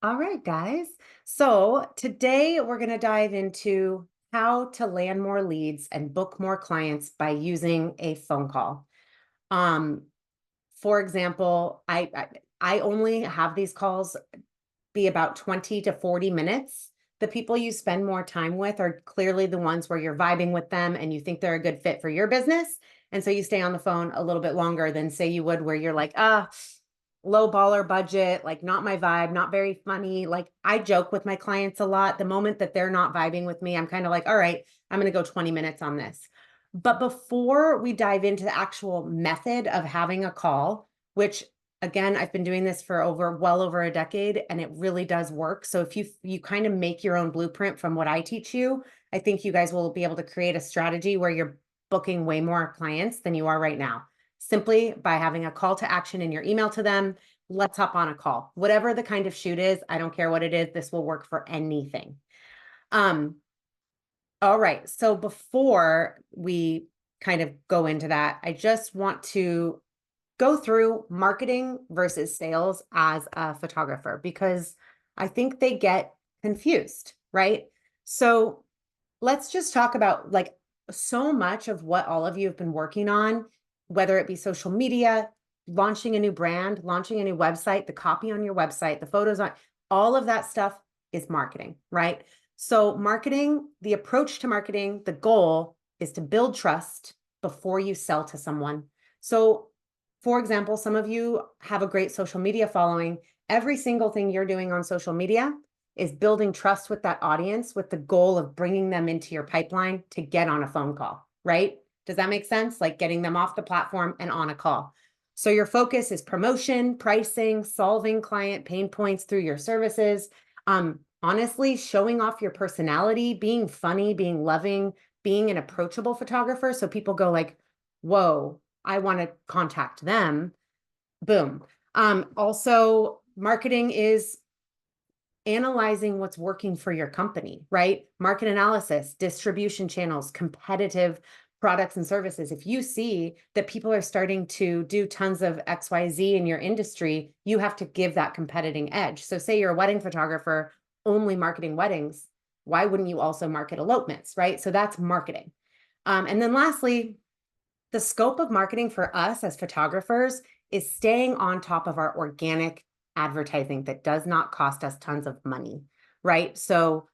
All right, guys. So today we're going to dive into how to land more leads and book more clients by using a phone call. Um, for example, I only have these calls be about 20 to 40 minutes. The people you spend more time with are clearly the ones where you're vibing with them and you think they're a good fit for your business. And so you stay on the phone a little bit longer than say you would where you're like, low baller budget, like not my vibe, not very funny. Like I joke with my clients a lot. The moment that they're not vibing with me, I'm kind of like, all right, I'm going to go 20 minutes on this. But before we dive into the actual method of having a call, which again, I've been doing this for well over a decade and it really does work. So if you kind of make your own blueprint from what I teach you, I think you guys will be able to create a strategy where you're booking way more clients than you are right now, simply by having a call to action in your email to them. Let's hop on a call. Whatever the kind of shoot is, I don't care what it is, this will work for anything. Um, all right. So before we kind of go into that, I just want to go through marketing versus sales as a photographer because I think they get confused, right? So let's just talk about like so much of what all of you have been working on, whether it be social media, launching a new brand, launching a new website, the copy on your website, the photos on all of that stuff is marketing, right? So marketing, the approach to marketing, the goal is to build trust before you sell to someone. So for example, some of you have a great social media following. Every single thing you're doing on social media is building trust with that audience with the goal of bringing them into your pipeline to get on a phone call, right? Does that make sense? Like getting them off the platform and on a call. So your focus is promotion, pricing, solving client pain points through your services. Honestly, showing off your personality, being funny, being loving, being an approachable photographer. So people go like, whoa, I want to contact them. Boom. Also, marketing is analyzing what's working for your company, right? Market analysis, distribution channels, competitive products and services. If you see that people are starting to do tons of XYZ in your industry, you have to give that competing edge. So say you're a wedding photographer, only marketing weddings. Why wouldn't you also market elopements, right? So that's marketing. And then lastly, the scope of marketing for us as photographers is staying on top of our organic advertising that does not cost us tons of money, right? So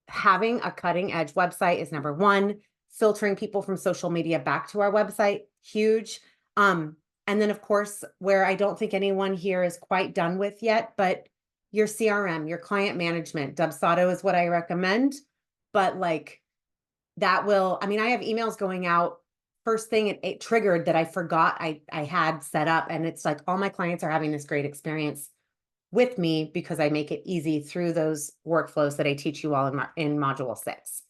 having a cutting edge website is number one. Filtering people from social media back to our website, huge. And then of course, where I don't think anyone here is quite done with yet, but your CRM, your client management, Dubsado is what I recommend. But like that will, I mean, I have emails going out first thing it triggered that I forgot I had set up. And it's like all my clients are having this great experience with me because I make it easy through those workflows that I teach you all in module 6.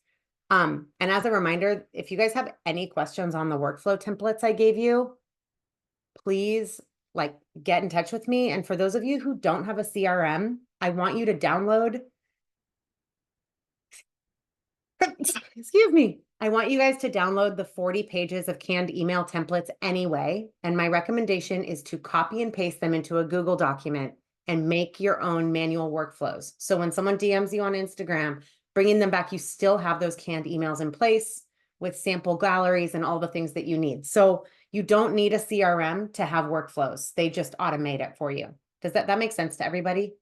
And as a reminder, if you guys have any questions on the workflow templates I gave you, please like get in touch with me. And for those of you who don't have a CRM, I want you to download excuse me. I want you guys to download the 40 pages of canned email templates anyway. And my recommendation is to copy and paste them into a Google document and make your own manual workflows. So when someone DMs you on Instagram, bringing them back, you still have those canned emails in place with sample galleries and all the things that you need. So you don't need a CRM to have workflows. They just automate it for you. Does that make sense to everybody?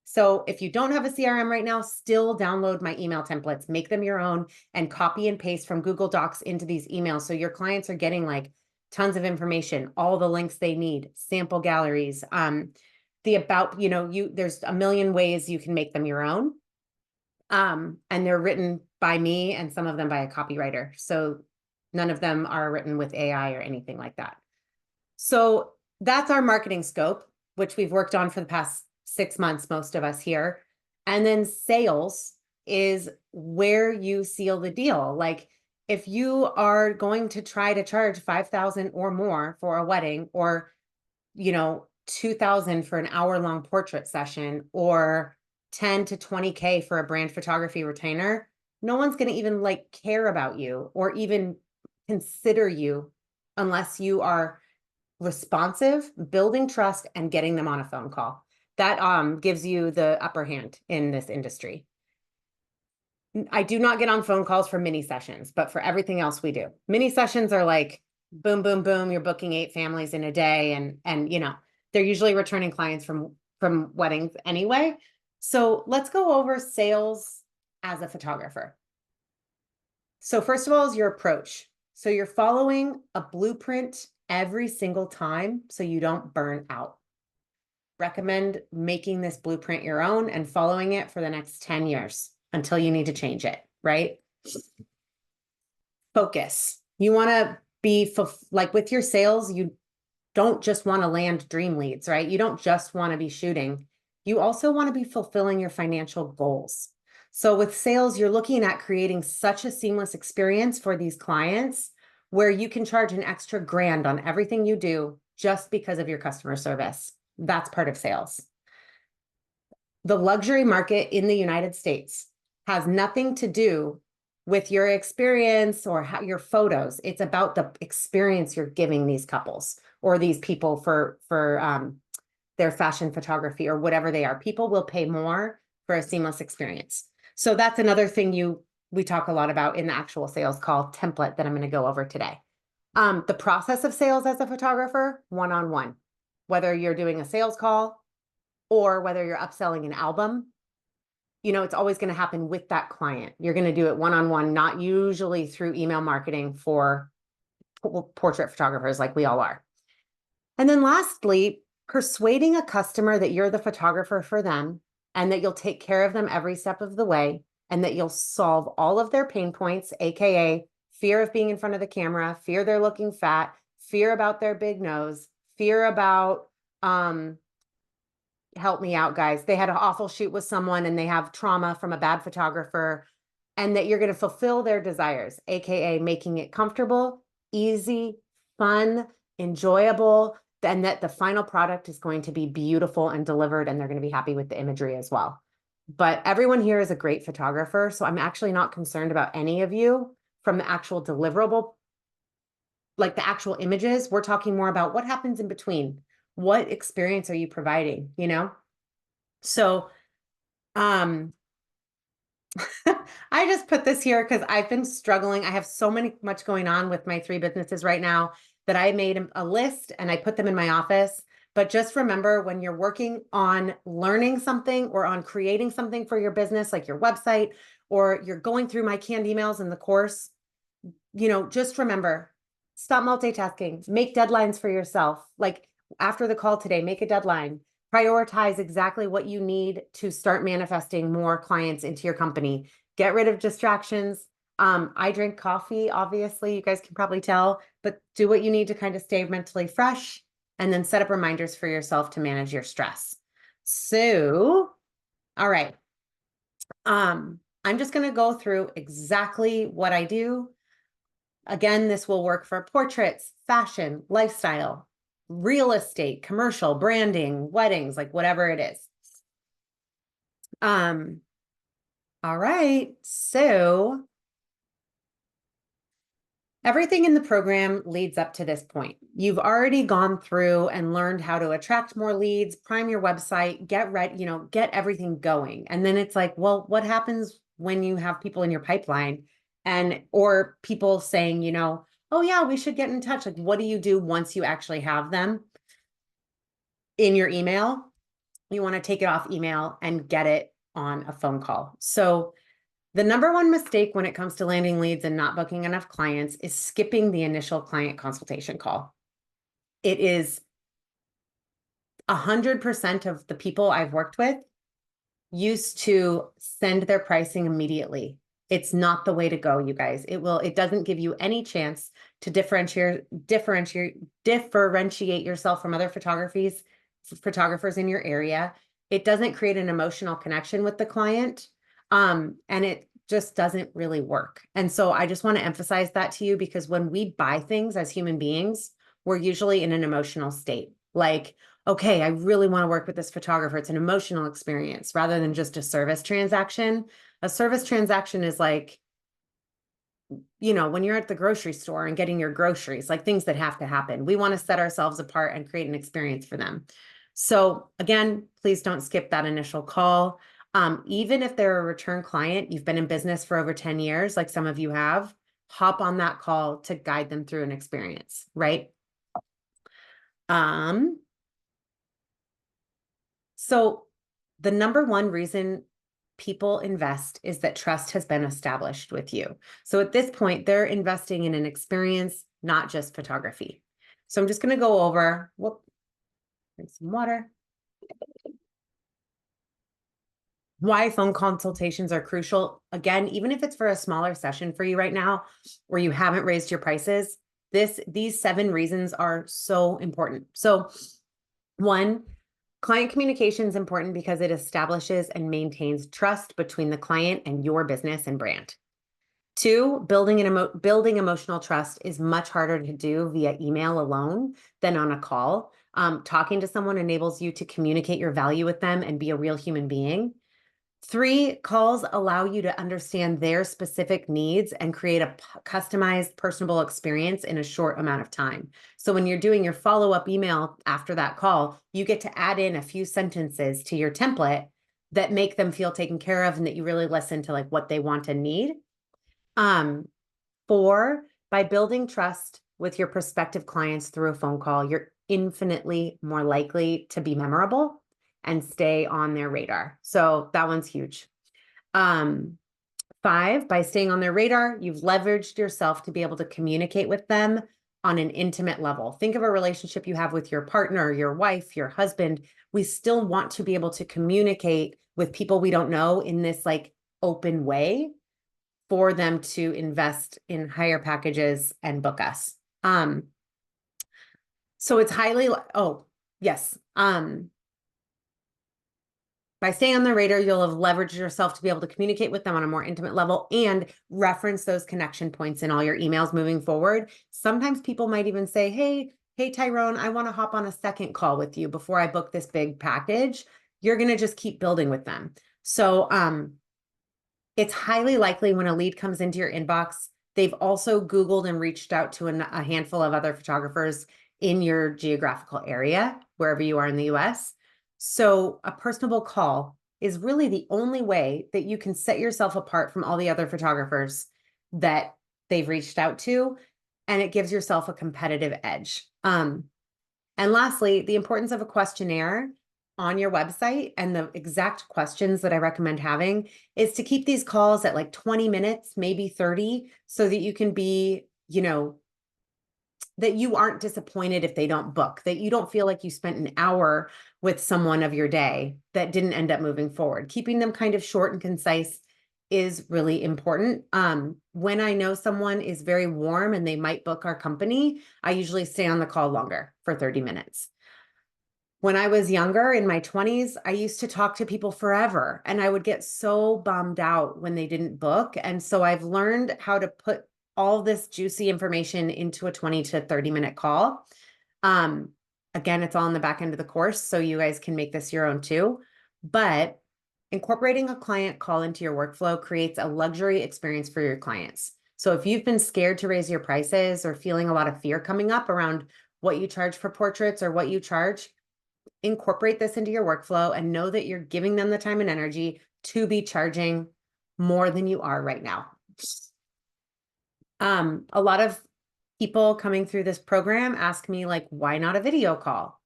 So if you don't have a CRM right now, still download my email templates, make them your own and copy and paste from Google Docs into these emails. So your clients are getting like tons of information, all the links they need, sample galleries, the about, there's a million ways you can make them your own. And they're written by me and some of them by a copywriter. So none of them are written with AI or anything like that. So that's our marketing scope, which we've worked on for the past 6 months, most of us here. And then sales is where you seal the deal. Like if you are going to try to charge 5,000 or more for a wedding or, 2,000 for an hour-long portrait session or 10 to 20K for a brand photography retainer, no one's going to even like care about you or even consider you unless you are responsive, building trust, and getting them on a phone call. That gives you the upper hand in this industry. I do not get on phone calls for mini sessions, but for everything else we do. Mini sessions are like boom, boom, boom, you're booking 8 families in a day, and they're usually returning clients from weddings anyway. So let's go over sales as a photographer. So first of all is your approach. So you're following a blueprint every single time so you don't burn out. Recommend making this blueprint your own and following it for the next 10 years until you need to change it, right? Focus. You want to be like with your sales, you don't just want to land dream leads, right? You don't just want to be shooting. You also want to be fulfilling your financial goals. So with sales, you're looking at creating such a seamless experience for these clients where you can charge an extra grand on everything you do just because of your customer service. That's part of sales. The luxury market in the United States has nothing to do with your experience or your photos. It's about the experience you're giving these couples or these people for their fashion photography or whatever they are. People will pay more for a seamless experience. So that's another thing we talk a lot about in the actual sales call template that I'm going to go over today. The process of sales as a photographer, one-on-one, whether you're doing a sales call or whether you're upselling an album, it's always going to happen with that client. You're going to do it one-on-one, not usually through email marketing for portrait photographers like we all are. And then lastly, persuading a customer that you're the photographer for them and that you'll take care of them every step of the way and that you'll solve all of their pain points, AKA fear of being in front of the camera, fear they're looking fat, fear about their big nose, fear about, help me out, guys. They had an awful shoot with someone and they have trauma from a bad photographer, and that you're going to fulfill their desires, AKA making it comfortable, easy, fun, enjoyable, and that the final product is going to be beautiful and delivered, and they're going to be happy with the imagery as well. But everyone here is a great photographer, so I'm actually not concerned about any of you from the actual deliverable, like the actual images. We're talking more about what happens in between. What experience are you providing, So, I just put this here because I've been struggling. I have so much going on with my 3 businesses right now that I made a list and I put them in my office. But just remember, when you're working on learning something or on creating something for your business, like your website, or you're going through my canned emails in the course, just remember, stop multitasking, make deadlines for yourself. Like after the call today, make a deadline. Prioritize exactly what you need to start manifesting more clients into your company. Get rid of distractions. I drink coffee, obviously, you guys can probably tell, but do what you need to kind of stay mentally fresh and then set up reminders for yourself to manage your stress. So, all right. I'm just going to go through exactly what I do. Again, this will work for portraits, fashion, lifestyle, real estate, commercial, branding, weddings, like whatever it is. All right. So everything in the program leads up to this point. You've already gone through and learned how to attract more leads, prime your website, get ready, get everything going. And then it's like, well, what happens when you have people in your pipeline or people saying, oh yeah, we should get in touch. Like, what do you do once you actually have them in your email? You want to take it off email and get it on a phone call. So the number one mistake when it comes to landing leads and not booking enough clients is skipping the initial client consultation call. It is 100% of the people I've worked with used to send their pricing immediately. It's not the way to go, you guys. It doesn't give you any chance to differentiate yourself from other photographers in your area. It doesn't create an emotional connection with the client. And it just doesn't really work. And so I just want to emphasize that to you, because when we buy things as human beings, we're usually in an emotional state. Like, okay, I really want to work with this photographer. It's an emotional experience rather than just a service transaction. A service transaction is like, when you're at the grocery store and getting your groceries, like things that have to happen. We want to set ourselves apart and create an experience for them. So again, please don't skip that initial call. Even if they're a return client, you've been in business for over 10 years, like some of you have, hop on that call to guide them through an experience, right? So the number one reason people invest is that trust has been established with you. So at this point, they're investing in an experience, not just photography. So I'm just going to go over, drink some water. Why phone consultations are crucial. Again, even if it's for a smaller session for you right now, where you haven't raised your prices, these 7 reasons are so important. So 1, client communication is important because it establishes and maintains trust between the client and your business and brand. 2, building emotional trust is much harder to do via email alone than on a call. Talking to someone enables you to communicate your value with them and be a real human being. 3, calls allow you to understand their specific needs and create a customized, personable experience in a short amount of time. So when you're doing your follow-up email after that call, you get to add in a few sentences to your template that make them feel taken care of and that you really listen to like what they want and need. 4, by building trust with your prospective clients through a phone call, you're infinitely more likely to be memorable and stay on their radar. So that one's huge. 5, by staying on their radar, you've leveraged yourself to be able to communicate with them on an intimate level. Think of a relationship you have with your partner, your wife, your husband. We still want to be able to communicate with people we don't know in this like open way for them to invest in higher packages and book us. So it's highly, oh, yes. By staying on the radar, you'll have leveraged yourself to be able to communicate with them on a more intimate level and reference those connection points in all your emails moving forward. Sometimes people might even say, hey, Tyrone, I want to hop on a second call with you before I book this big package. You're going to just keep building with them. So it's highly likely when a lead comes into your inbox, they've also Googled and reached out to a handful of other photographers in your geographical area, wherever you are in the US. So a personable call is really the only way that you can set yourself apart from all the other photographers that they've reached out to, and it gives yourself a competitive edge. And lastly, the importance of a questionnaire on your website and the exact questions that I recommend having is to keep these calls at like 20 minutes, maybe 30, so that you can be, that you aren't disappointed if they don't book, that you don't feel like you spent an hour with someone of your day that didn't end up moving forward. Keeping them kind of short and concise is really important. When I know someone is very warm and they might book our company, I usually stay on the call longer for 30 minutes. When I was younger in my 20s, I used to talk to people forever and I would get so bummed out when they didn't book. And so I've learned how to put all this juicy information into a 20 to 30-minute call. Again, it's all in the back end of the course, so you guys can make this your own too. But incorporating a client call into your workflow creates a luxury experience for your clients. So if you've been scared to raise your prices or feeling a lot of fear coming up around what you charge for portraits or what you charge, incorporate this into your workflow and know that you're giving them the time and energy to be charging more than you are right now. A lot of people coming through this program ask me like, why not a video call?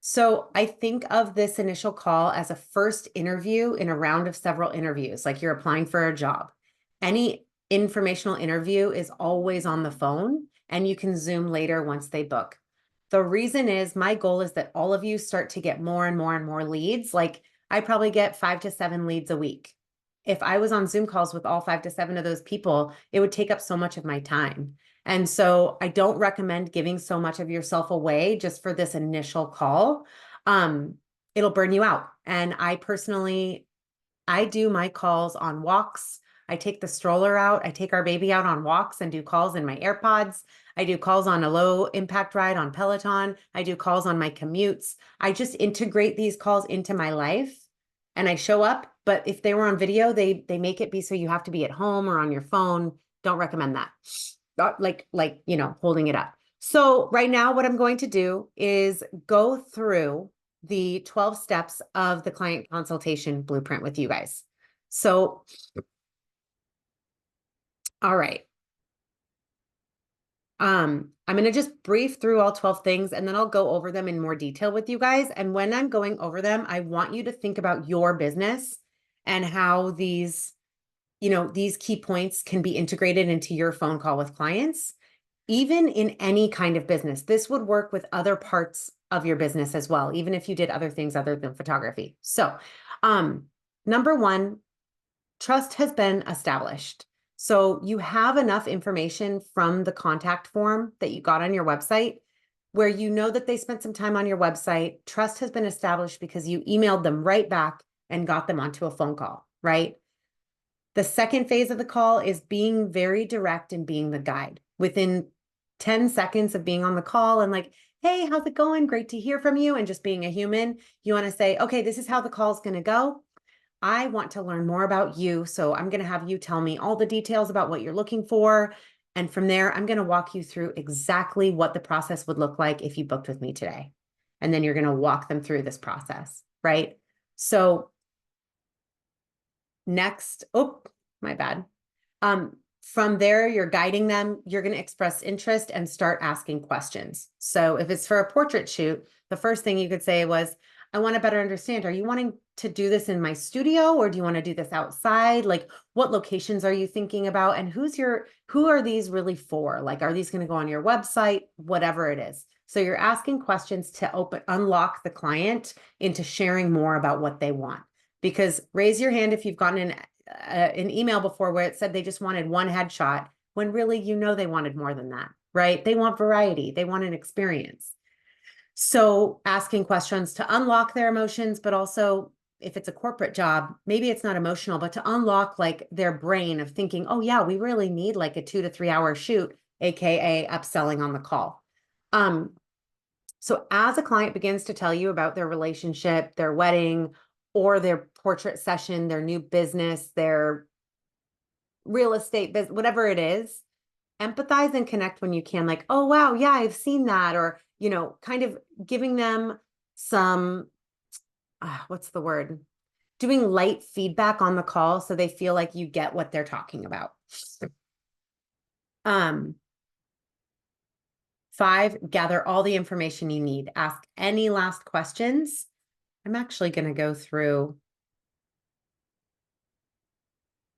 So I think of this initial call as a first interview in a round of several interviews, like you're applying for a job. Any informational interview is always on the phone and you can Zoom later once they book. The reason is my goal is that all of you start to get more and more and more leads. Like I probably get 5 to 7 leads a week. If I was on Zoom calls with all 5 to 7 of those people, it would take up so much of my time. And so I don't recommend giving so much of yourself away just for this initial call. It'll burn you out. And I do my calls on walks. I take the stroller out. I take our baby out on walks and do calls in my AirPods. I do calls on a low impact ride on Peloton. I do calls on my commutes. I just integrate these calls into my life and I show up. But if they were on video, they make it be so you have to be at home or on your phone. Don't recommend that. Not like, holding it up. So right now, what I'm going to do is go through the 12 steps of the client consultation blueprint with you guys. So, all right. I'm going to just brief through all 12 things and then I'll go over them in more detail with you guys. And when I'm going over them, I want you to think about your business and how these, these key points can be integrated into your phone call with clients, even in any kind of business. This would work with other parts of your business as well, even if you did other things other than photography. So, number one, trust has been established. So you have enough information from the contact form that you got on your website where you know that they spent some time on your website. Trust has been established because you emailed them right back and got them onto a phone call, right? The second phase of the call is being very direct and being the guide. Within 10 seconds of being on the call and like, hey, how's it going? Great to hear from you. And just being a human, you want to say, okay, this is how the call is going to go. I want to learn more about you. So I'm going to have you tell me all the details about what you're looking for. And from there, I'm going to walk you through exactly what the process would look like if you booked with me today. And then you're going to walk them through this process, right? So next, oh, my bad. From there, you're guiding them. You're going to express interest and start asking questions. So if it's for a portrait shoot, the first thing you could say was, I want to better understand, are you wanting to do this in my studio or do you want to do this outside? Like, what locations are you thinking about? And who are these really for? Like, are these going to go on your website? Whatever it is. So you're asking questions to unlock the client into sharing more about what they want. Because raise your hand if you've gotten an email before where it said they just wanted one headshot when really, they wanted more than that, right? They want variety. They want an experience. So asking questions to unlock their emotions, but also if it's a corporate job, maybe it's not emotional, but to unlock like their brain of thinking, oh yeah, we really need like a 2 to 3 hour shoot, AKA upselling on the call. So as a client begins to tell you about their relationship, their wedding, or their portrait session, their new business, their real estate business, whatever it is, empathize and connect when you can. Like, oh, wow, yeah, I've seen that. Or, kind of giving them some, what's the word? Doing light feedback on the call so they feel like you get what they're talking about. 5, gather all the information you need. Ask any last questions. I'm actually going to go through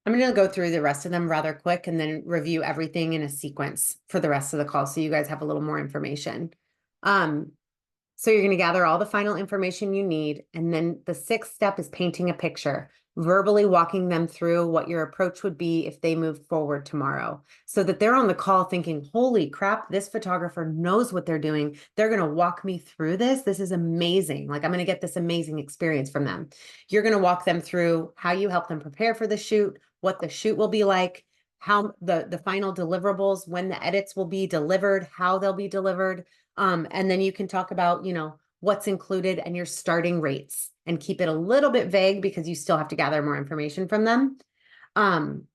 the rest of them rather quick and then review everything in a sequence for the rest of the call so you guys have a little more information. So you're going to gather all the final information you need. And then the 6th step is painting a picture, verbally walking them through what your approach would be if they moved forward tomorrow so that they're on the call thinking, holy crap, this photographer knows what they're doing. They're going to walk me through this. This is amazing. Like I'm going to get this amazing experience from them. You're going to walk them through how you help them prepare for the shoot, what the shoot will be like, how the final deliverables, when the edits will be delivered, how they'll be delivered. And then you can talk about, what's included and your starting rates and keep it a little bit vague because you still have to gather more information from them. And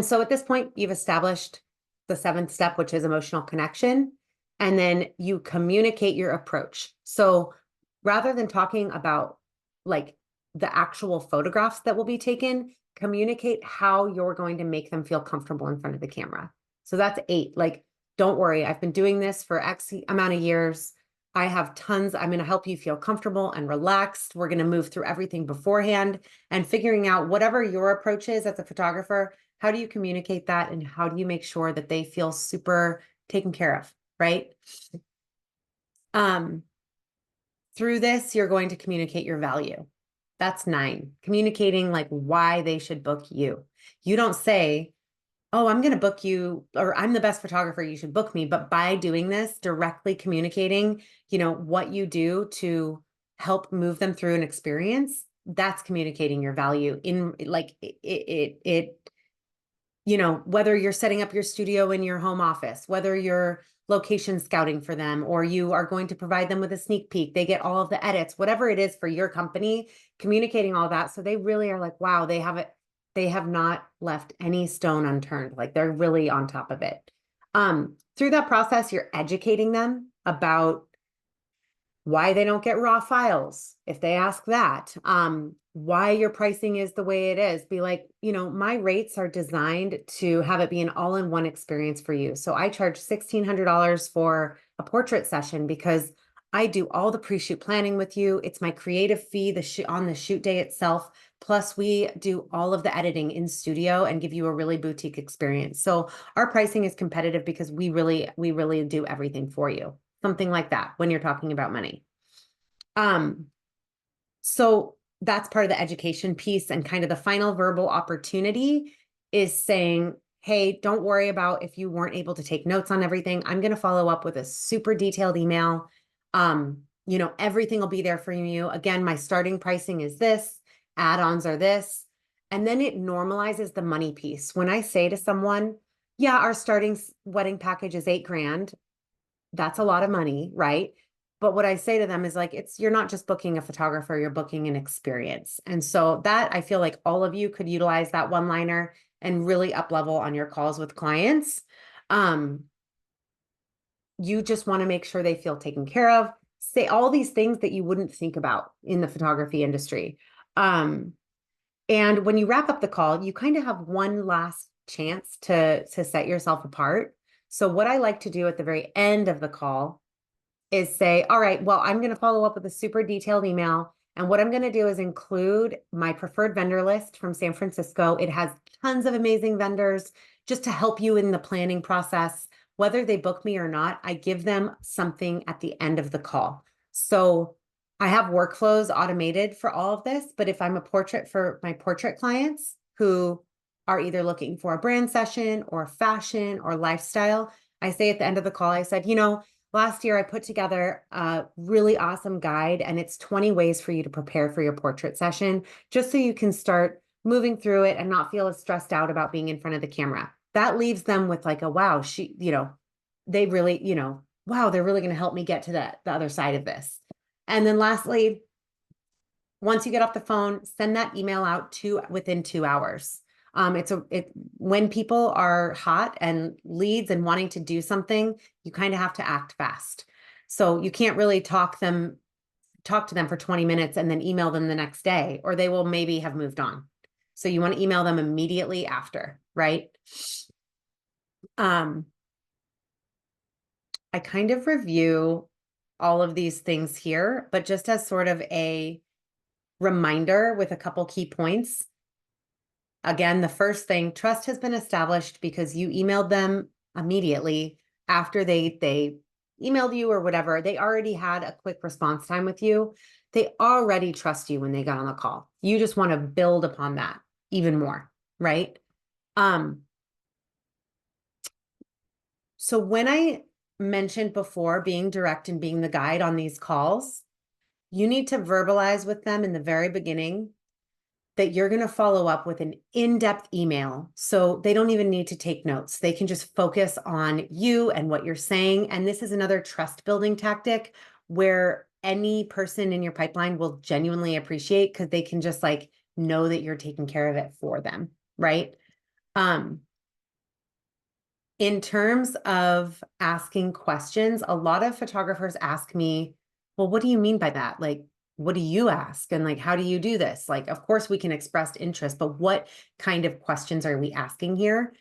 so at this point, you've established the 7th step, which is emotional connection. And then you communicate your approach. So rather than talking about like the actual photographs that will be taken, communicate how you're going to make them feel comfortable in front of the camera. So that's 8. Like, don't worry, I've been doing this for X amount of years. I have tons. I'm going to help you feel comfortable and relaxed. We're going to move through everything beforehand and figuring out whatever your approach is as a photographer. How do you communicate that? And how do you make sure that they feel super taken care of, right? Through this, you're going to communicate your value. That's 9. Communicating like why they should book you. You don't say, oh, I'm going to book you, or I'm the best photographer, you should book me. But by doing this, directly communicating, what you do to help move them through an experience, that's communicating your value in like whether you're setting up your studio in your home office, whether you're location scouting for them, or you are going to provide them with a sneak peek, they get all of the edits, whatever it is for your company, communicating all that. So they really are like, wow, they have not left any stone unturned. Like they're really on top of it. Through that process, you're educating them about why they don't get raw files. If they ask that, why your pricing is the way it is, be like, my rates are designed to have it be an all-in-one experience for you. So I charge $1,600 for a portrait session because I do all the pre-shoot planning with you. It's my creative fee on the shoot day itself. Plus we do all of the editing in studio and give you a really boutique experience. So our pricing is competitive because we really do everything for you. Something like that when you're talking about money. So that's part of the education piece, and kind of the final verbal opportunity is saying, hey, don't worry about if you weren't able to take notes on everything. I'm going to follow up with a super detailed email. Everything will be there for you. Again, my starting pricing is this, add-ons are this. And then it normalizes the money piece. When I say to someone, yeah, our starting wedding package is $8,000. That's a lot of money, right? But what I say to them is like, you're not just booking a photographer, you're booking an experience. And so that, I feel like all of you could utilize that one-liner and really up level on your calls with clients. You just want to make sure they feel taken care of. Say all these things that you wouldn't think about in the photography industry. And when you wrap up the call, you kind of have one last chance to set yourself apart. So what I like to do at the very end of the call is say, all right, well, I'm going to follow up with a super detailed email. And what I'm going to do is include my preferred vendor list from San Francisco. It has tons of amazing vendors just to help you in the planning process. Whether they book me or not, I give them something at the end of the call. So I have workflows automated for all of this, but if I'm a portrait for my portrait clients who are either looking for a brand session or fashion or lifestyle, I say at the end of the call, I said, last year I put together a really awesome guide, and it's 20 ways for you to prepare for your portrait session, just so you can start moving through it and not feel as stressed out about being in front of the camera. That leaves them with like a, wow, they really, wow, they're really going to help me get to the other side of this. And then lastly, once you get off the phone, send that email out within 2 hours. When people are hot and leads and wanting to do something, you kind of have to act fast. So you can't really talk to them for 20 minutes and then email them the next day, or they will maybe have moved on. So you want to email them immediately after, right? I kind of review all of these things here, but just as sort of a reminder with a couple key points. Again, the first thing, trust has been established because you emailed them immediately after they emailed you or whatever. They already had a quick response time with you. They already trust you when they got on the call. You just want to build upon that even more, right? So when I mentioned before being direct and being the guide on these calls, you need to verbalize with them in the very beginning that you're going to follow up with an in-depth email. So they don't even need to take notes. They can just focus on you and what you're saying. And this is another trust building tactic where any person in your pipeline will genuinely appreciate, because they can just like know that you're taking care of it for them, right? In terms of asking questions, a lot of photographers ask me, well, what do you mean by that? Like, what do you ask? And like, how do you do this? Like, of course we can express interest, but what kind of questions are we asking here?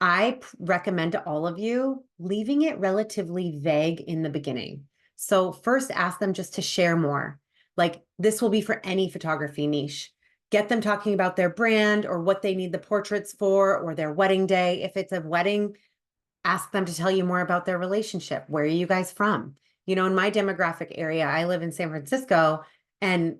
I recommend to all of you leaving it relatively vague in the beginning. So first ask them just to share more. Like, this will be for any photography niche. Get them talking about their brand or what they need the portraits for, or their wedding day. If it's a wedding, ask them to tell you more about their relationship. Where are you guys from? In my demographic area, I live in San Francisco, and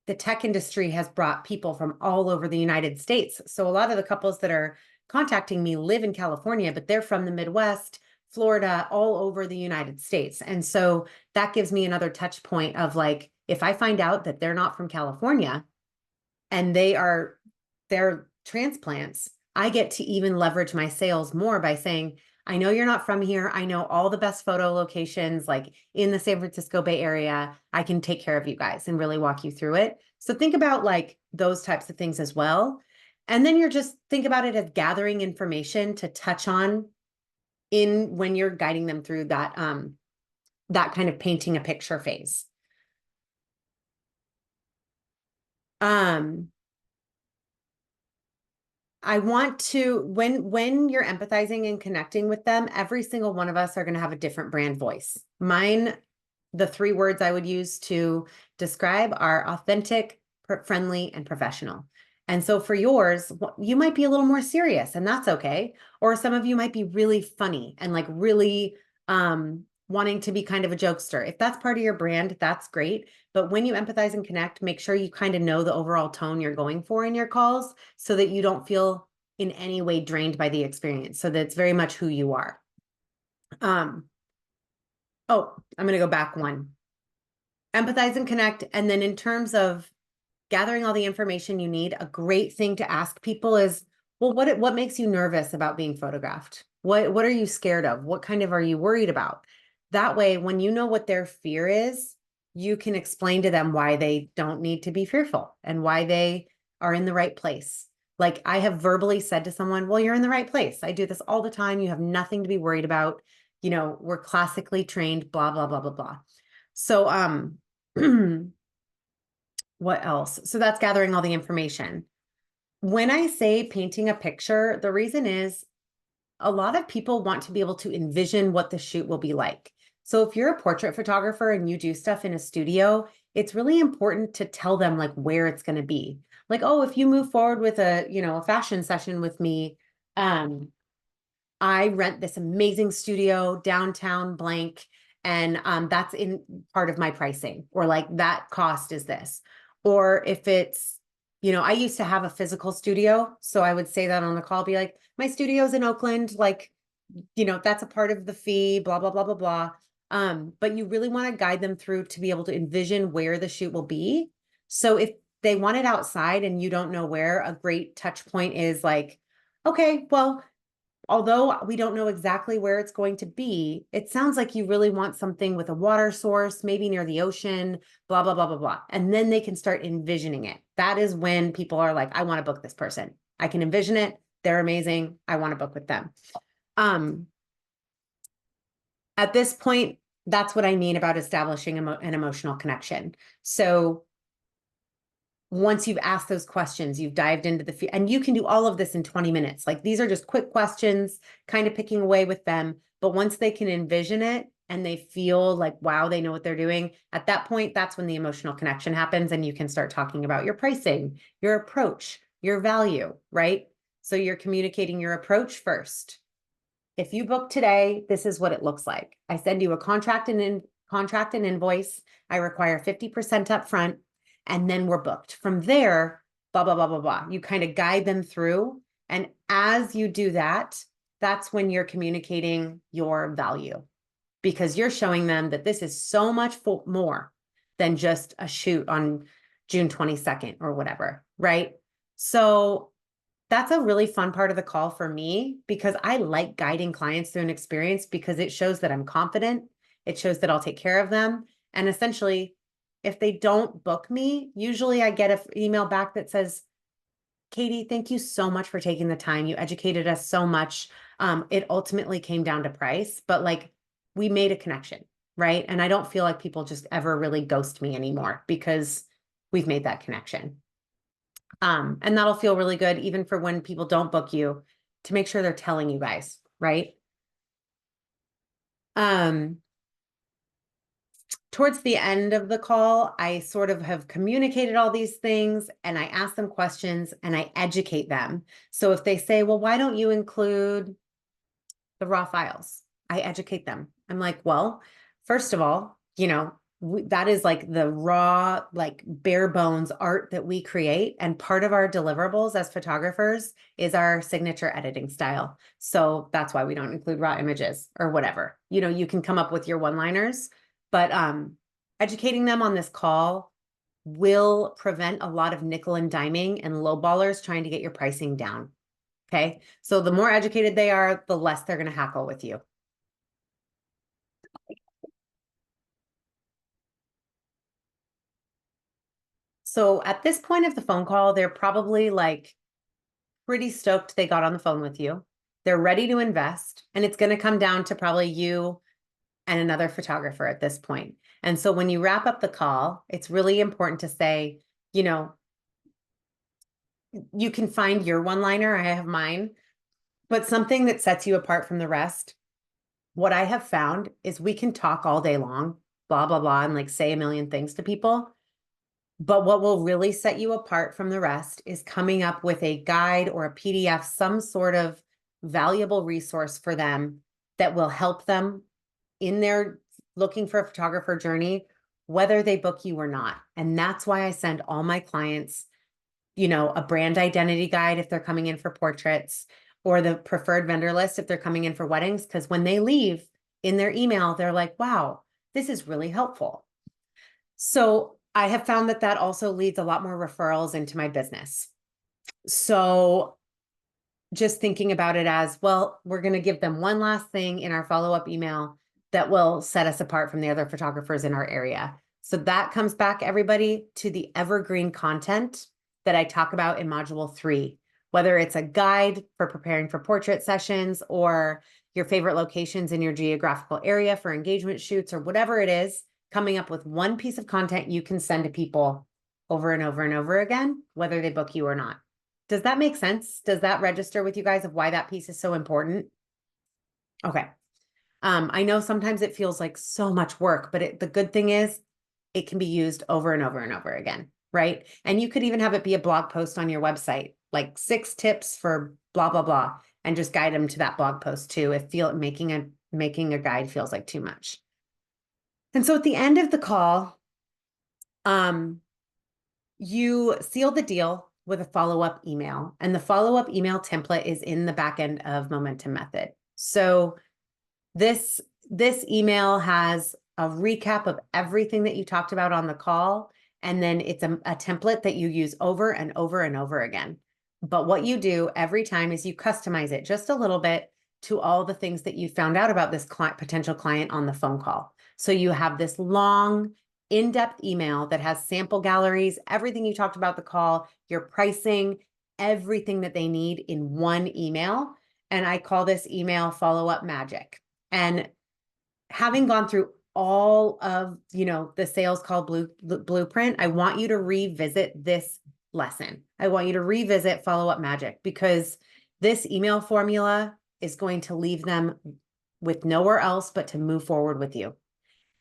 the tech industry has brought people from all over the United States. So a lot of the couples that are contacting me live in California, but they're from the Midwest, Florida, all over the United States. And so that gives me another touch point of like, if I find out that they're not from California and they're transplants, I get to even leverage my sales more by saying, I know you're not from here. I know all the best photo locations like in the San Francisco Bay Area. I can take care of you guys and really walk you through it. So think about like those types of things as well. And then you're just think about it as gathering information to touch on when you're guiding them through that that kind of painting a picture phase. Um, I want to, when you're empathizing and connecting with them, every single one of us are going to have a different brand voice. Mine, the 3 words I would use to describe are authentic, friendly, and professional. And so for yours, you might be a little more serious, and that's okay. Or some of you might be really funny and like really wanting to be kind of a jokester. If that's part of your brand, that's great. But when you empathize and connect, make sure you kind of know the overall tone you're going for in your calls so that you don't feel in any way drained by the experience. So that it's very much who you are. Oh, I'm going to go back one. Empathize and connect. And then in terms of gathering all the information you need, a great thing to ask people is, well, what makes you nervous about being photographed? What are you scared of? What kind of are you worried about? That way, when you know what their fear is, you can explain to them why they don't need to be fearful and why they are in the right place. Like I have verbally said to someone, well, you're in the right place. I do this all the time. You have nothing to be worried about. You know, we're classically trained, blah, blah, blah, blah, blah. So, what else? So that's gathering all the information. When I say painting a picture, the reason is a lot of people want to be able to envision what the shoot will be like. So if you're a portrait photographer and you do stuff in a studio, it's really important to tell them like where it's going to be. Like, oh, if you move forward with a fashion session with me, I rent this amazing studio downtown blank, and that's in part of my pricing, or like that cost is this. Or if it's, I used to have a physical studio, so I would say that on the call, be like, my studio's in Oakland, like, that's a part of the fee, blah, blah, blah, blah, blah. But you really want to guide them through to be able to envision where the shoot will be. So if they want it outside and you don't know where, a great touch point is like, okay, well, although we don't know exactly where it's going to be, it sounds like you really want something with a water source, maybe near the ocean, blah, blah, blah, blah, blah. And then they can start envisioning it. That is when people are like, I want to book this person. I can envision it. They're amazing. I want to book with them. At this point, that's what I mean about establishing an emotional connection. So once you've asked those questions, you've dived into and you can do all of this in 20 minutes. Like these are just quick questions, kind of picking away with them. But once they can envision it and they feel like, wow, they know what they're doing, at that point, that's when the emotional connection happens. And you can start talking about your pricing, your approach, your value, right? So you're communicating your approach first. If you book today, this is what it looks like. I send you a contract and invoice. I require 50% upfront, and then we're booked. From there, blah, blah, blah, blah, blah. You kind of guide them through. And as you do that, that's when you're communicating your value, because you're showing them that this is so much more than just a shoot on June 22nd or whatever, right? So that's a really fun part of the call for me, because I like guiding clients through an experience because it shows that I'm confident. It shows that I'll take care of them. And essentially, if they don't book me, usually I get an email back that says, Katie, thank you so much for taking the time. You educated us so much. It ultimately came down to price, but like we made a connection, right? And I don't feel like people just ever really ghost me anymore because we've made that connection. And that'll feel really good even for when people don't book you, to make sure they're telling you guys, right? Towards the end of the call, I sort of have communicated all these things and I ask them questions and I educate them. So if they say, well, why don't you include the raw files? I educate them. I'm like, well, first of all, that is like the raw, like bare bones art that we create. And part of our deliverables as photographers is our signature editing style. So that's why we don't include raw images or whatever. You can come up with your one-liners, but educating them on this call will prevent a lot of nickel and diming and lowballers trying to get your pricing down. Okay. So the more educated they are, the less they're going to hackle with you. So at this point of the phone call, they're probably like pretty stoked they got on the phone with you. They're ready to invest. And it's going to come down to probably you and another photographer at this point. And so when you wrap up the call, it's really important to say, you know, you can find your one-liner, I have mine, but something that sets you apart from the rest. What I have found is we can talk all day long, blah, blah, blah, and like say a million things to people. But what will really set you apart from the rest is coming up with a guide or a PDF, some sort of valuable resource for them that will help them in their looking for a photographer journey, whether they book you or not. And that's why I send all my clients, you know, a brand identity guide if they're coming in for portraits, or the preferred vendor list if they're coming in for weddings. Because when they leave in their email, they're like, wow, this is really helpful. So I have found that that also leads a lot more referrals into my business. So just thinking about it as, well, we're going to give them one last thing in our follow-up email that will set us apart from the other photographers in our area. So that comes back, everybody, to the evergreen content that I talk about in module 3, whether it's a guide for preparing for portrait sessions or your favorite locations in your geographical area for engagement shoots or whatever it is, coming up with one piece of content you can send to people over and over and over again, whether they book you or not. Does that make sense? Does that register with you guys of why that piece is so important? Okay. I know sometimes it feels like so much work, but the good thing is it can be used over and over and over again, right? And you could even have it be a blog post on your website, like 6 tips for blah, blah, blah, and just guide them to that blog post too, if making a guide feels like too much. And so at the end of the call, you seal the deal with a follow-up email, and the follow-up email template is in the back end of Momentum Method. So this email has a recap of everything that you talked about on the call, and then it's a template that you use over and over and over again. But what you do every time is you customize it just a little bit to all the things that you found out about this potential client on the phone call. So you have this long, in-depth email that has sample galleries, everything you talked about the call, your pricing, everything that they need in one email. And I call this email follow-up magic. And having gone through all of, you know, the sales call blueprint, I want you to revisit this lesson. I want you to revisit follow-up magic, because this email formula is going to leave them with nowhere else but to move forward with you.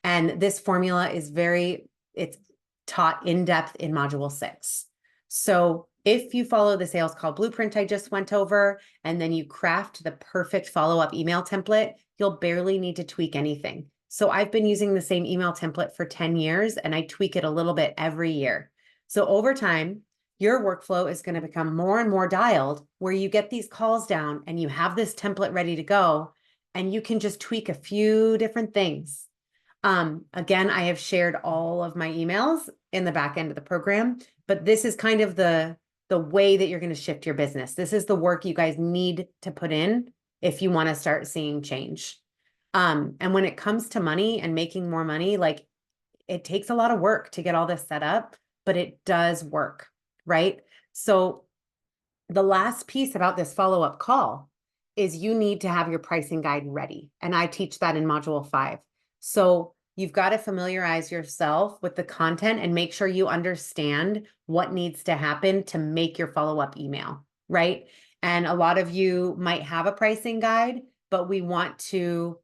And this formula is it's taught in depth in module 6. So if you follow the sales call blueprint I just went over, and then you craft the perfect follow-up email template, you'll barely need to tweak anything. So I've been using the same email template for 10 years, and I tweak it a little bit every year. So over time, your workflow is going to become more and more dialed, where you get these calls down and you have this template ready to go, and you can just tweak a few different things. Again, I have shared all of my emails in the back end of the program, but this is kind of the way that you're going to shift your business. This is the work you guys need to put in if you want to start seeing change. And when it comes to money and making more money, like, it takes a lot of work to get all this set up, but it does work, right? So the last piece about this follow-up call is you need to have your pricing guide ready. And I teach that in module 5. So you've got to familiarize yourself with the content and make sure you understand what needs to happen to make your follow-up email, right? And a lot of you might have a pricing guide, but we want to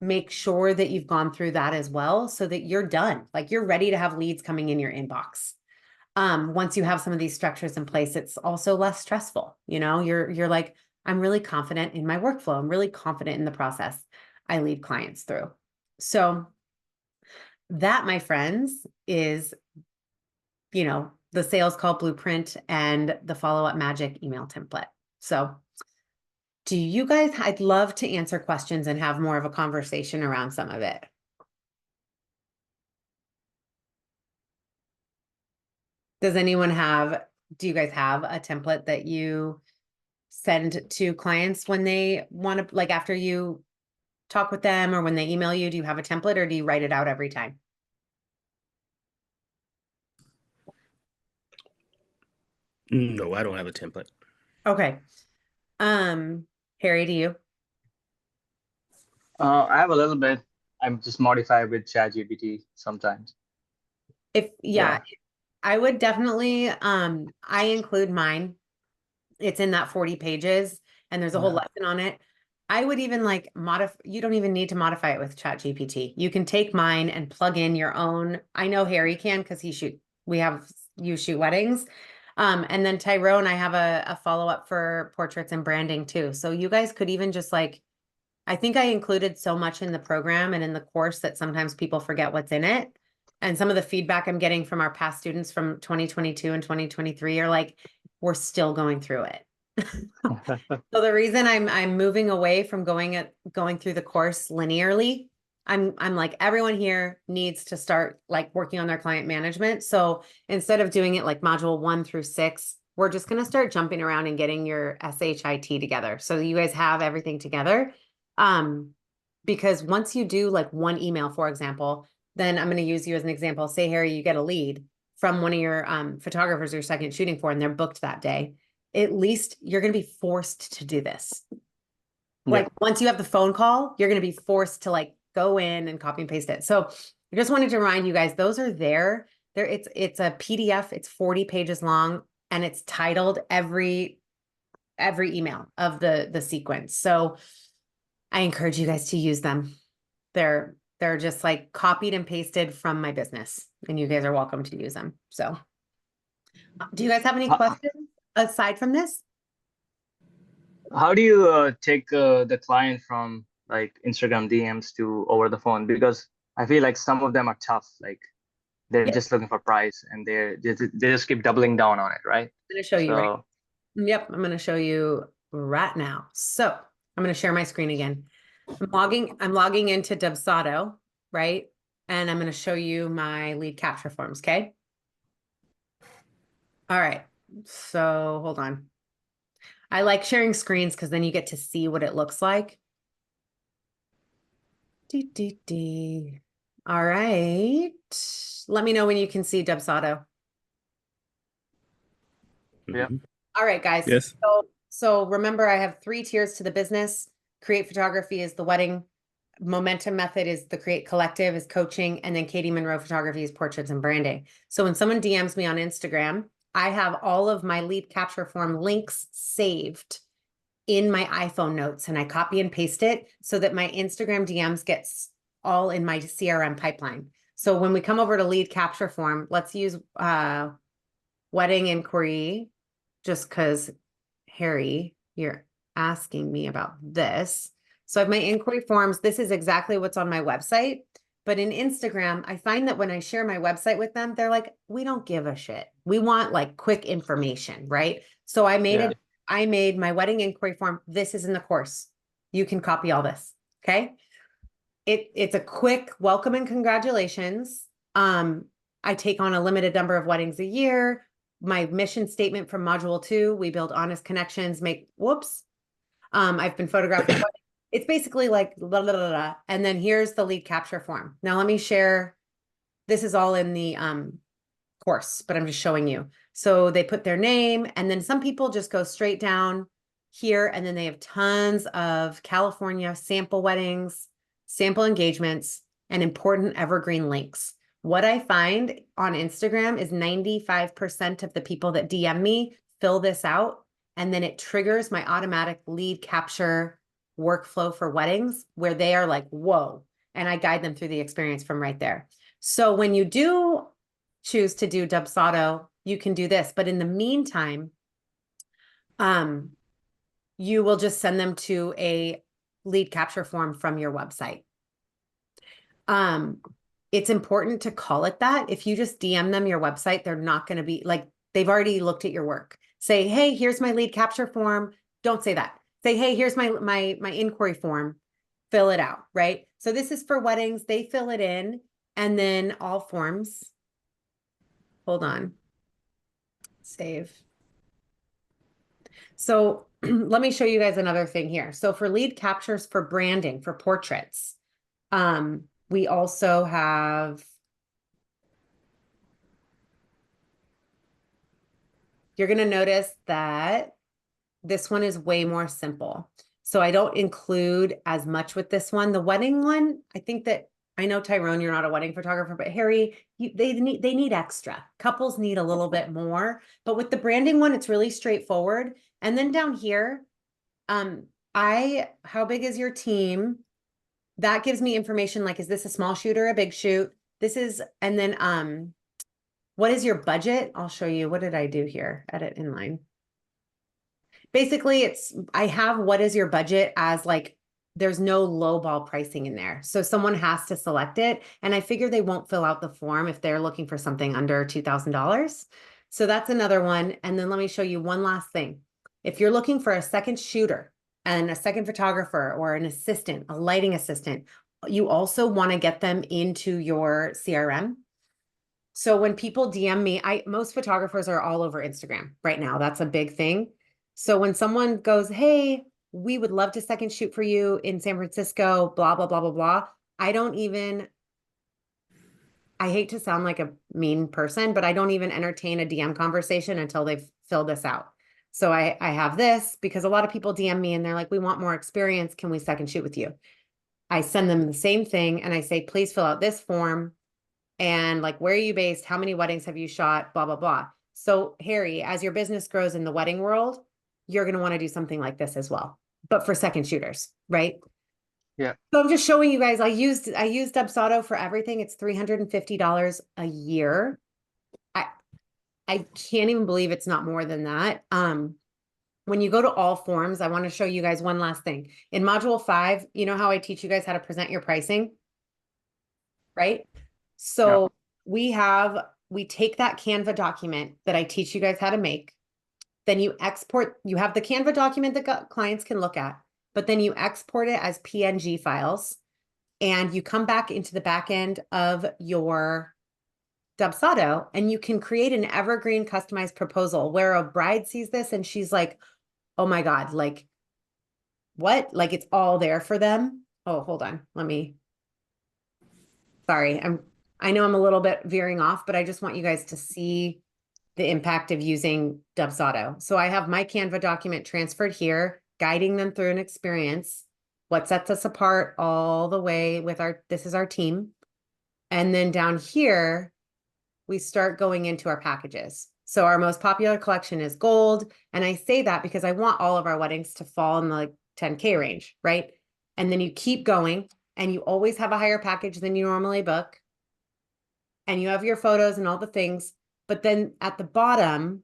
make sure that you've gone through that as well, so that you're done. Like, you're ready to have leads coming in your inbox. Once you have some of these structures in place, it's also less stressful. You know, you're like, I'm really confident in my workflow. I'm really confident in the process I lead clients through. So that, my friends, is, you know, the sales call blueprint and the follow-up magic email template. So do you guys, I'd love to answer questions and have more of a conversation around some of it. Do you guys have a template that you send to clients when they want to, like, after you talk with them or when they email you? Do you have a template, or do you write it out every time? No, I don't have a template. Okay. Harry, do you? I have a little bit. I'm just modify with ChatGPT sometimes. Yeah, Yeah. I would definitely, I include mine. It's in that 40 pages and there's a whole Yeah. lesson on it. I would even like modify, you don't even need to modify it with ChatGPT. You can take mine and plug in your own. I know Harry can because we have you shoot weddings. And then Tyrone, I have a follow-up for portraits and branding too. So you guys could even just like, I think I included so much in the program and in the course that sometimes people forget what's in it. And some of the feedback I'm getting from our past students from 2022 and 2023 are like, we're still going through it. So the reason I'm moving away from going through the course linearly, I'm like everyone here needs to start like working on their client management. So instead of doing it like module 1 through 6, we're just going to start jumping around and getting your SHIT together. So you guys have everything together. Um, because once you do like one email, for example, then I'm going to use you as an example. Say, Harry, you get a lead from one of your photographers you're second shooting for, and they're booked that day. At least you're going to be forced to do this. Yeah. Like once you have the phone call, you're going to be forced to like go in and copy and paste it. So I just wanted to remind you guys, those are there. There, it's a PDF. It's 40 pages long, and it's titled every email of the sequence. So I encourage you guys to use them. They're just like copied and pasted from my business, and you guys are welcome to use them. So, do you guys have any How, questions aside from this? how do you take the client from like Instagram DMs to over the phone? Because I feel like some of them are tough. Like they're Yep, just looking for price and they just keep doubling down on it, right? I'm going to show you right. So Yep, I'm going to show you right now. So I'm going to share my screen again. I'm logging into Dubsado, right? And I'm going to show you my lead capture forms. Okay. All right. So hold on. I like sharing screens because then you get to see what it looks like. All right. Let me know when you can see Dubsado. yeah. Mhm. All right, guys. Yes. So remember, I have 3 tiers to the business. Create Photography is the wedding. Momentum Method is the Create Collective is coaching. And then Katie Monroe Photography is portraits and branding. So when someone DMs me on Instagram, I have all of my lead capture form links saved in my iPhone notes, and I copy and paste it so that my Instagram DMs gets all in my CRM pipeline. So when we come over to lead capture form, let's use wedding inquiry, just because Harry, you're asking me about this. So I have my inquiry forms. This is exactly what's on my website. But in Instagram, I find that when I share my website with them, they're like, we don't give a shit. We want like quick information, right? So Yeah. I made my wedding inquiry form. This is in the course. You can copy all this. Okay. It's a quick welcome and congratulations. I take on a limited number of weddings a year. My mission statement from module 2, we build honest connections, I've been photographing. It's basically like blah, blah, blah, blah. And then here's the lead capture form. Now let me share. This is all in the course, but I'm just showing you. So they put their name, and then some people just go straight down here, and then they have tons of California sample weddings, sample engagements, and important evergreen links. What I find on Instagram is 95% of the people that DM me fill this out, and then it triggers my automatic lead capture workflow for weddings where they are like, whoa, and I guide them through the experience from right there. So when you do choose to do Dubsado, you can do this. But in the meantime, you will just send them to a lead capture form from your website. It's important to call it that. If you just DM them your website, they're not going to be like, they've already looked at your work. Say, hey, here's my lead capture form. Don't say that. Say, hey, here's my inquiry form. Fill it out, right? So this is for weddings. They fill it in, and then all forms. Hold on. Save. So let me show you guys another thing here. So for lead captures for branding, for portraits, we also have, you're going to notice that this one is way more simple. So I don't include as much with this one. The wedding one, I think that I know Tyrone, you're not a wedding photographer, but Harry, they need extra. Couples need a little bit more, but with the branding one, it's really straightforward. And then down here, how big is your team? That gives me information like, is this a small shoot or a big shoot? This is, and then, what is your budget? I'll show you. What did I do here? Edit inline. Basically, I have what is your budget as like, there's no lowball pricing in there. So someone has to select it. And I figure they won't fill out the form if they're looking for something under $2,000. So that's another one. And then let me show you one last thing. If you're looking for a second shooter and a second photographer or an assistant, a lighting assistant, you also want to get them into your CRM. So when people DM me, most photographers are all over Instagram right now. That's a big thing. So when someone goes, hey, we would love to second shoot for you in San Francisco, blah, blah, blah, blah, blah. I hate to sound like a mean person, but I don't even entertain a DM conversation until they've filled this out. So I have this because a lot of people DM me and they're like, we want more experience. Can we second shoot with you? I send them the same thing and I say, please fill out this form. And like, where are you based? How many weddings have you shot? Blah, blah, blah. So Harry, as your business grows in the wedding world, you're going to want to do something like this as well, but for second shooters, right? Yeah. So I'm just showing you guys, I used Dubsado for everything. It's $350 a year. I can't even believe it's not more than that. When you go to all forms, I want to show you guys one last thing. In module 5, you know how I teach you guys how to present your pricing, right? So we take that Canva document that I teach you guys how to make. Then you export, you have the Canva document that clients can look at, but then you export it as PNG files and you come back into the back end of your Dubsado and you can create an evergreen customized proposal where a bride sees this and she's like, oh my God, like what? Like it's all there for them. Oh, hold on. Sorry. I know I'm a little bit veering off, but I just want you guys to see the impact of using Dubsado. So I have my Canva document transferred here, guiding them through an experience, what sets us apart all the way with this is our team. And then down here, we start going into our packages. So our most popular collection is gold. And I say that because I want all of our weddings to fall in the like 10K range, right? And then you keep going and you always have a higher package than you normally book. And you have your photos and all the things. But then at the bottom,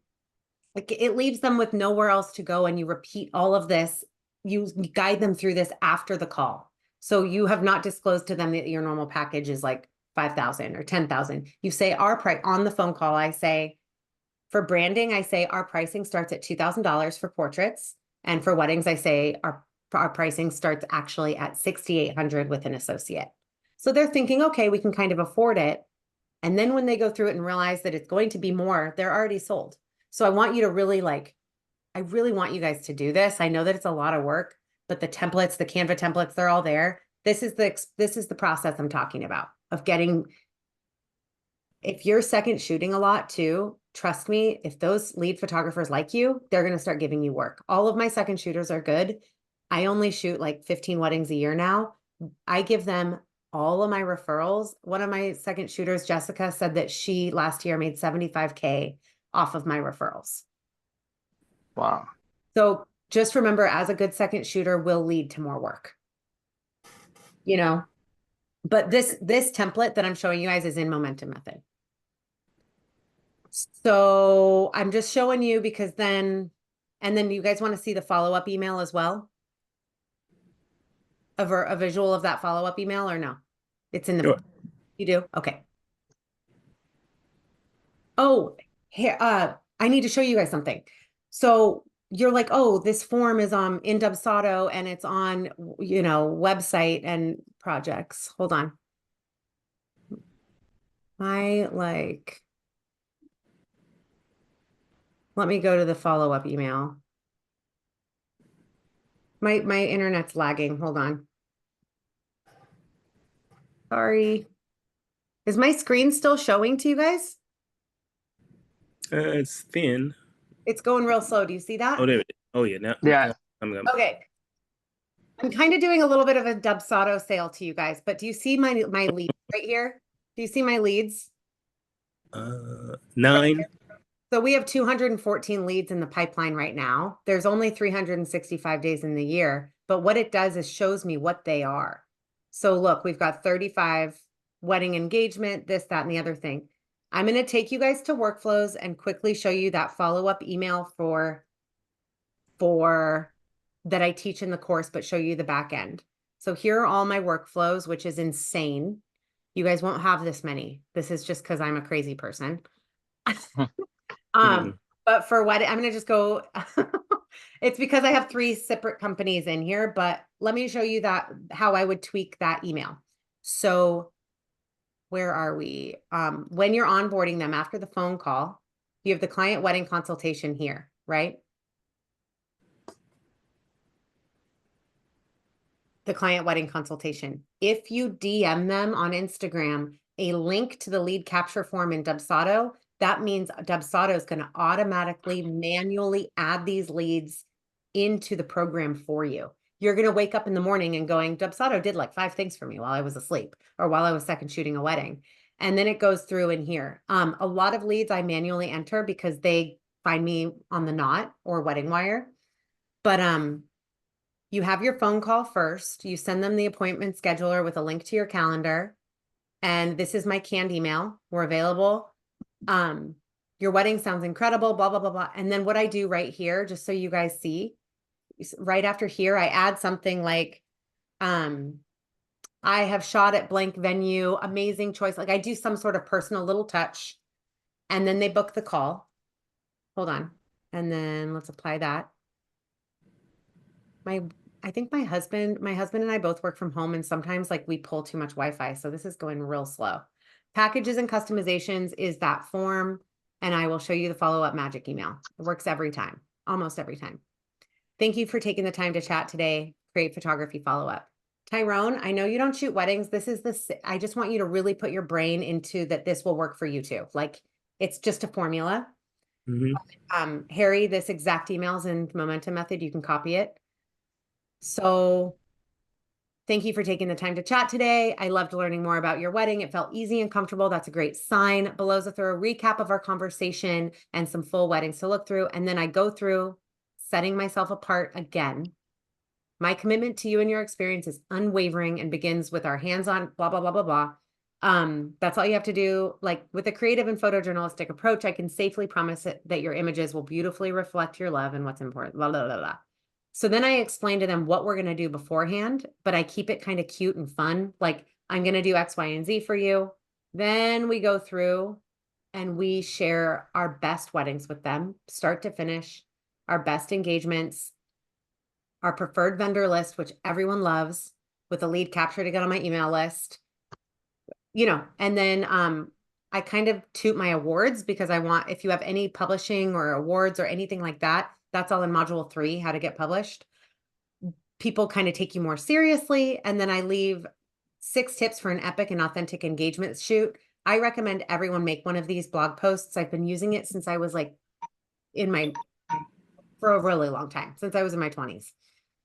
like it leaves them with nowhere else to go. And you repeat all of this. You guide them through this after the call. So you have not disclosed to them that your normal package is like 5,000 or 10,000. You say our price on the phone call. I say for branding, I say our pricing starts at $2,000 for portraits. And for weddings, I say our pricing starts actually at $6,800 with an associate. So they're thinking, okay, we can kind of afford it. And then when they go through it and realize that it's going to be more, they're already sold. So I want you to really I really want you guys to do this. I know that it's a lot of work, but the templates, the Canva templates, they're all there. This is the process I'm talking about of getting, if you're second shooting a lot too, trust me, if those lead photographers like you, they're going to start giving you work. All of my second shooters are good. I only shoot like 15 weddings a year now. I give them all of my referrals. One of my second shooters, Jessica, said that she last year made 75K off of my referrals. Wow. So just remember, as a good second shooter will lead to more work, but this template that I'm showing you guys is in Momentum Method. So I'm just showing you because and then you guys want to see the follow-up email as well? A visual of that follow-up email or no? It's in the, Sure. You do? Okay. Oh, here, I need to show you guys something. So you're like, oh, this form is in Dubsado and it's on, website and projects. Hold on. Let me go to the follow-up email. My internet's lagging. Hold on. Sorry. Is my screen still showing to you guys? It's thin. It's going real slow. Do you see that? Oh, there it is. Oh, yeah. Now, Yeah. I'm Okay. I'm kind of doing a little bit of a Dubsado sale to you guys, but do you see my leads right here? Do you see my leads? 9. So we have 214 leads in the pipeline right now. There's only 365 days in the year, but what it does is shows me what they are. So look, we've got 35 wedding engagement, this, that, and the other thing. I'm going to take you guys to workflows and quickly show you that follow-up email for that I teach in the course, but show you the back end. So here are all my workflows, which is insane. You guys won't have this many. This is just because I'm a crazy person. But for what I'm going to just go, it's because I have 3 separate companies in here, but let me show you that how I would tweak that email. So where are we? When you're onboarding them after the phone call, you have the client wedding consultation here, right? The client wedding consultation. If you DM them on Instagram a link to the lead capture form in Dubsado, that means Dubsado is going to automatically manually add these leads into the program for you. You're going to wake up in the morning and going, Dubsado did like 5 things for me while I was asleep or while I was second shooting a wedding. And then it goes through in here. A lot of leads I manually enter because they find me on the Knot or Wedding Wire. But you have your phone call first. You send them the appointment scheduler with a link to your calendar. And this is my canned email. We're available. Your wedding sounds incredible, blah, blah, blah, blah. And then what I do right here, just so you guys see, right after here, I add something like, I have shot at blank venue, amazing choice. Like I do some sort of personal little touch and then they book the call. Hold on. And then let's apply that. I think my husband and I both work from home and sometimes like we pull too much Wi-Fi. So this is going real slow. Packages and customizations is that form. And I will show you the follow-up magic email. It works every time, almost every time. Thank you for taking the time to chat today. Create photography follow-up. Tyrone, I know you don't shoot weddings. I just want you to really put your brain into that this will work for you too. Like it's just a formula. Harry, this exact email is in Momentum Method. You can copy it. So thank you for taking the time to chat today. I loved learning more about your wedding. It felt easy and comfortable. That's a great sign. Below is a thorough recap of our conversation and some full weddings to look through. And then I go through setting myself apart again. My commitment to you and your experience is unwavering and begins with our hands-on blah, blah, blah, blah, blah. That's all you have to do. Like with a creative and photojournalistic approach, I can safely promise that your images will beautifully reflect your love and what's important, blah, blah, blah, blah. So then I explain to them what we're going to do beforehand, but I keep it kind of cute and fun. Like I'm going to do X, Y, and Z for you. Then we go through and we share our best weddings with them, start to finish, our best engagements, our preferred vendor list, which everyone loves, with a lead capture to get on my email list, and then I kind of toot my awards because I want, if you have any publishing or awards or anything like that, that's all in module 3, how to get published. People kind of take you more seriously. And then I leave 6 tips for an epic and authentic engagement shoot. I recommend everyone make one of these blog posts. I've been using it since I was like for a really long time, since I was in my 20s.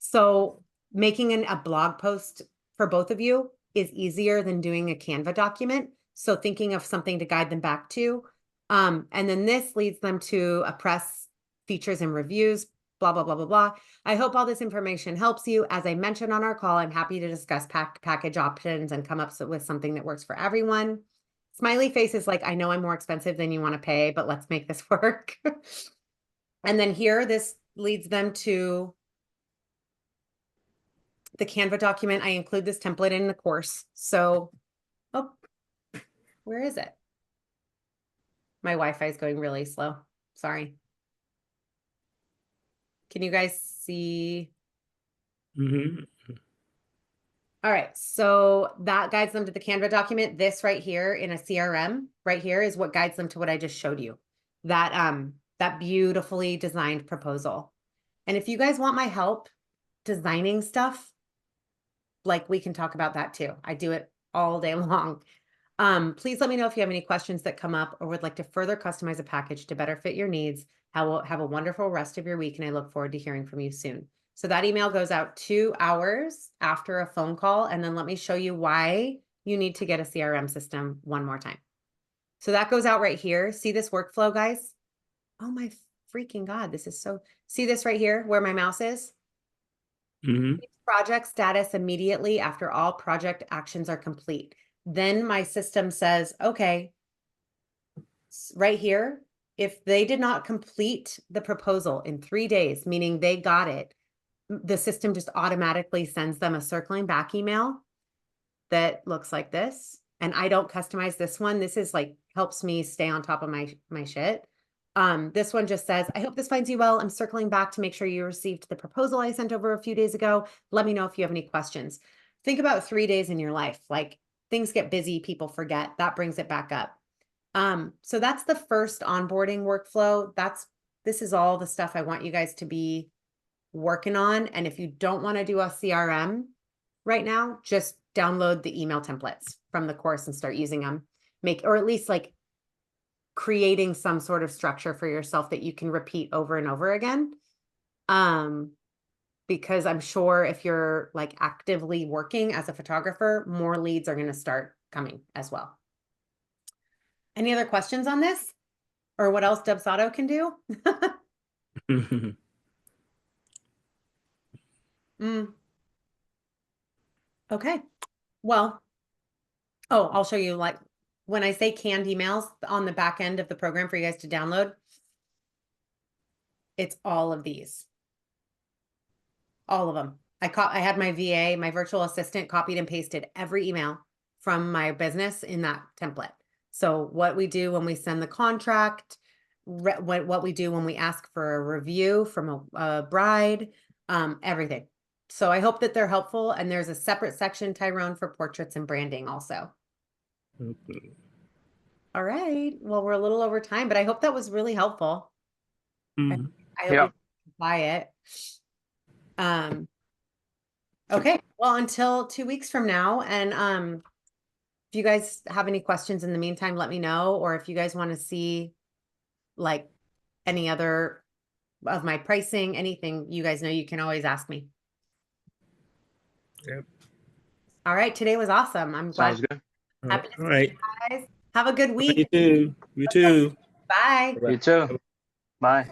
So making a blog post for both of you is easier than doing a Canva document. So thinking of something to guide them back to. And then this leads them to a press features and reviews, blah, blah, blah, blah, blah. I hope all this information helps you. As I mentioned on our call, I'm happy to discuss package options and come up with something that works for everyone. Smiley face is like, I know I'm more expensive than you want to pay, but let's make this work. And then here, this leads them to the Canva document. I include this template in the course. So, where is it? My Wi-Fi is going really slow. Sorry. Can you guys see? All right. So that guides them to the Canva document. This right here in a CRM right here is what guides them to what I just showed you. That beautifully designed proposal. And if you guys want my help designing stuff, like we can talk about that too. I do it all day long. Please let me know if you have any questions that come up or would like to further customize a package to better fit your needs. Have a wonderful rest of your week, and I look forward to hearing from you soon. So that email goes out 2 hours after a phone call. And then let me show you why you need to get a CRM system one more time. So that goes out right here. See this workflow, guys? Oh my freaking God, this is so, see this right here where my mouse is? Hmm. Project status immediately after all project actions are complete. Then my system says, okay, right here, if they did not complete the proposal in 3 days, meaning they got it, the system just automatically sends them a circling back email that looks like this. And I don't customize this one. This is like, helps me stay on top of my shit. This one just says, I hope this finds you well. I'm circling back to make sure you received the proposal I sent over a few days ago. Let me know if you have any questions. Think about 3 days in your life. Like things get busy, people forget. That brings it back up. So that's the first onboarding workflow. This is all the stuff I want you guys to be working on. And if you don't want to do a CRM right now, just download the email templates from the course and start using them. Or at least like creating some sort of structure for yourself that you can repeat over and over again. Because I'm sure if you're like actively working as a photographer, more leads are going to start coming as well. Any other questions on this? Or what else Dubsado can do? Okay. Well, oh, I'll show you like when I say canned emails on the back end of the program for you guys to download, it's all of these. All of them. I had my VA, my virtual assistant, copied and pasted every email from my business in that template. So what we do when we send the contract, what we do when we ask for a review from a bride, everything. So I hope that they're helpful. And there's a separate section, Tyrone, for portraits and branding also. Okay. All right. Well, we're a little over time, but I hope that was really helpful. Mhm. I hope Yeah. you buy it. Okay. Well, until 2 weeks from now. And if you guys have any questions in the meantime, let me know. Or if you guys want to see like any other of my pricing, anything, you guys know you can always ask me. Yep. All right. Today was awesome. I'm glad. Sounds good. Happy to All see right. you guys. Have a good You week. too. You too. Bye. You too. Bye.